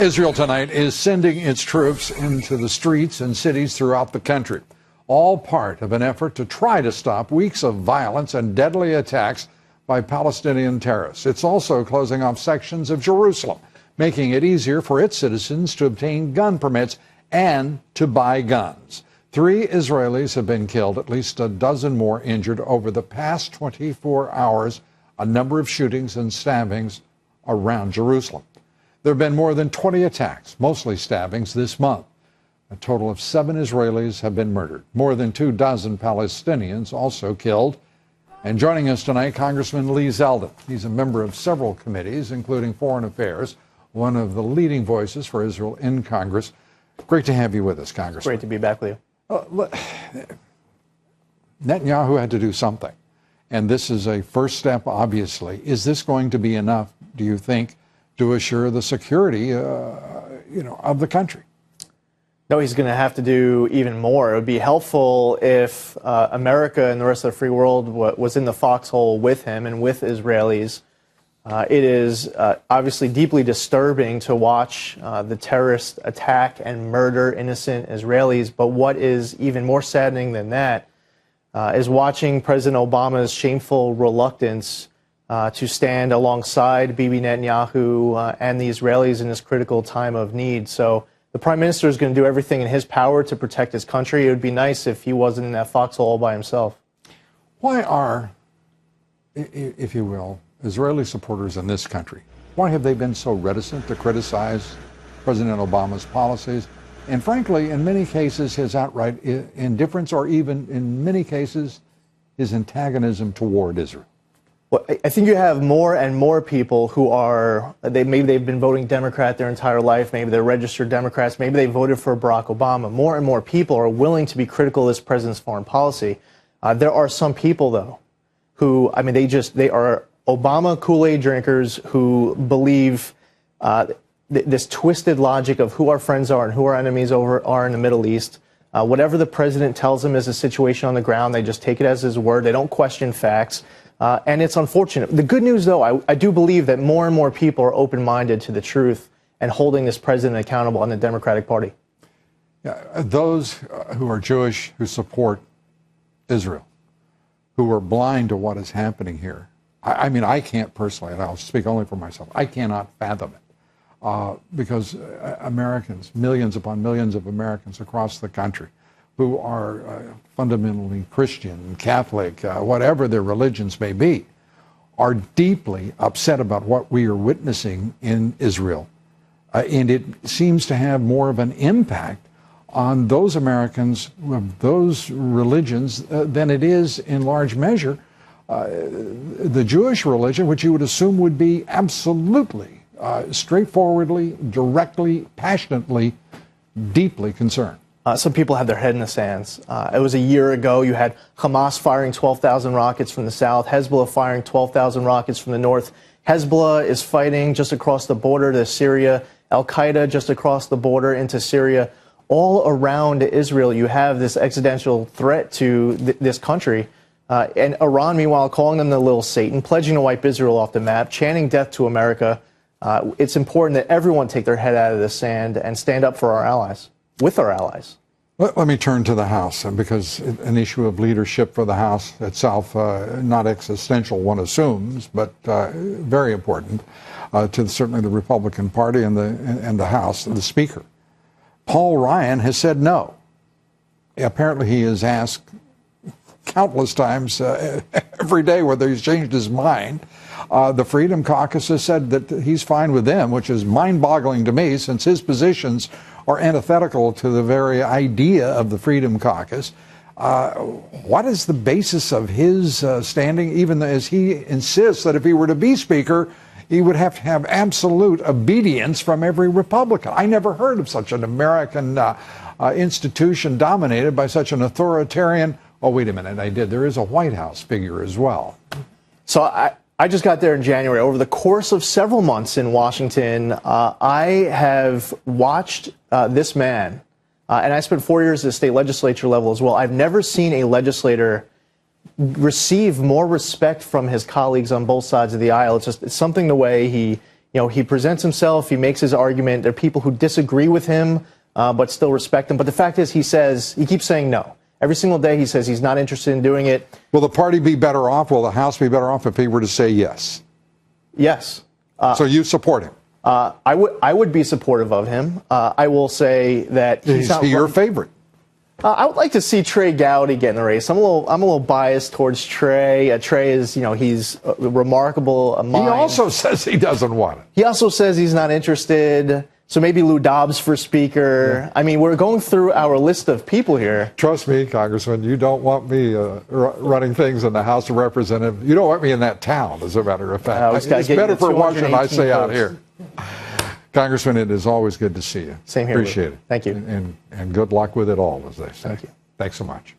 Israel tonight is sending its troops into the streets and cities throughout the country, all part of an effort to try to stop weeks of violence and deadly attacks by Palestinian terrorists. It's also closing off sections of Jerusalem, making it easier for its citizens to obtain gun permits and to buy guns. 3 Israelis have been killed, at least a dozen more injured over the past 24 hours, a number of shootings and stabbings around Jerusalem. There have been more than 20 attacks, mostly stabbings, this month. A total of 7 Israelis have been murdered. More than 24 Palestinians also killed. And joining us tonight, Congressman Lee Zeldin. He's a member of several committees, including Foreign Affairs, one of the leading voices for Israel in Congress. Great to have you with us, Congressman. Great to be back with you. Netanyahu had to do something. And this is a first step, obviously. Is this going to be enough, do you think, to assure the security, of the country? No, he's going to have to do even more. It would be helpful if America and the rest of the free world was in the foxhole with him and with Israelis. It is obviously deeply disturbing to watch the terrorist attack and murder innocent Israelis. But what is even more saddening than that is watching President Obama's shameful reluctance to stand alongside Bibi Netanyahu and the Israelis in this critical time of need. So the Prime Minister is going to do everything in his power to protect his country. It would be nice if he wasn't in that foxhole all by himself. Why are, if you will, Israeli supporters in this country, why have they been so reticent to criticize President Obama's policies? And frankly, in many cases, his outright indifference, or even in many cases, his antagonism toward Israel? Well, I think you have more and more people who are, maybe they've been voting Democrat their entire life, maybe they're registered Democrats, maybe they voted for Barack Obama. More and more people are willing to be critical of this president's foreign policy. There are some people, though, who, they are Obama Kool-Aid drinkers who believe this twisted logic of who our friends are and who our enemies are in the Middle East. Whatever the president tells them is a situation on the ground, they just take it as his word. They don't question facts. And it's unfortunate. The good news, though, I do believe that more and more people are open-minded to the truth and holding this president accountable in the Democratic Party. Yeah, those who are Jewish, who support Israel, who are blind to what is happening here. I can't personally, and I'll speak only for myself, I cannot fathom it. Because Americans, millions upon millions of Americans across the country, who are fundamentally Christian, Catholic, whatever their religions may be, are deeply upset about what we are witnessing in Israel. And it seems to have more of an impact on those Americans of those religions than it is, in large measure, the Jewish religion, which you would assume would be absolutely, straightforwardly, directly, passionately, deeply concerned. Some people have their head in the sands. It was a year ago. You had Hamas firing 12,000 rockets from the south, Hezbollah firing 12,000 rockets from the north. Hezbollah is fighting just across the border to Syria, Al-Qaeda just across the border into Syria. All around Israel, you have this existential threat to this country. And Iran, meanwhile, calling them the little Satan, pledging to wipe Israel off the map, chanting death to America. It's important that everyone take their head out of the sand and stand up for our allies. With our allies. Let me turn to the House, because an issue of leadership for the House itself, not existential, one assumes, but very important to certainly the Republican Party and the House, the Speaker. Paul Ryan has said no. Apparently he is asked countless times every day whether he's changed his mind. The Freedom Caucus has said that he's fine with them, which is mind-boggling to me, since his positions are antithetical to the very idea of the Freedom Caucus. What is the basis of his standing, even as he insists that if he were to be Speaker, he would have to have absolute obedience from every Republican? I never heard of such an American institution dominated by such an authoritarian. Oh, wait a minute, I did. There is a White House figure as well. So I just got there in January. Over the course of several months in Washington, I have watched this man, and I spent 4 years at the state legislature level as well. I've never seen a legislator receive more respect from his colleagues on both sides of the aisle. It's something the way he he presents himself, he makes his argument. There are people who disagree with him, but still respect him. But the fact is, he keeps saying no. Every single day he says he's not interested in doing it. Will the party be better off? Will the House be better off if he were to say yes? Yes. So you support him? I would be supportive of him. I will say that Is he your favorite? I would like to see Trey Gowdy get in the race. I'm a little biased towards Trey. Trey is, he's a remarkable mind. He also says he doesn't want it. He also says he's not interested. So maybe Lou Dobbs for Speaker. Yeah. I mean, we're going through our list of people here. Trust me, Congressman, you don't want me running things in the House of Representatives. You don't want me in that town, as a matter of fact. It's better for Washington, I say, out here. Congressman, it is always good to see you. Same here. Appreciate it. Thank you. And good luck with it all, as they say. Thank you. Thanks so much.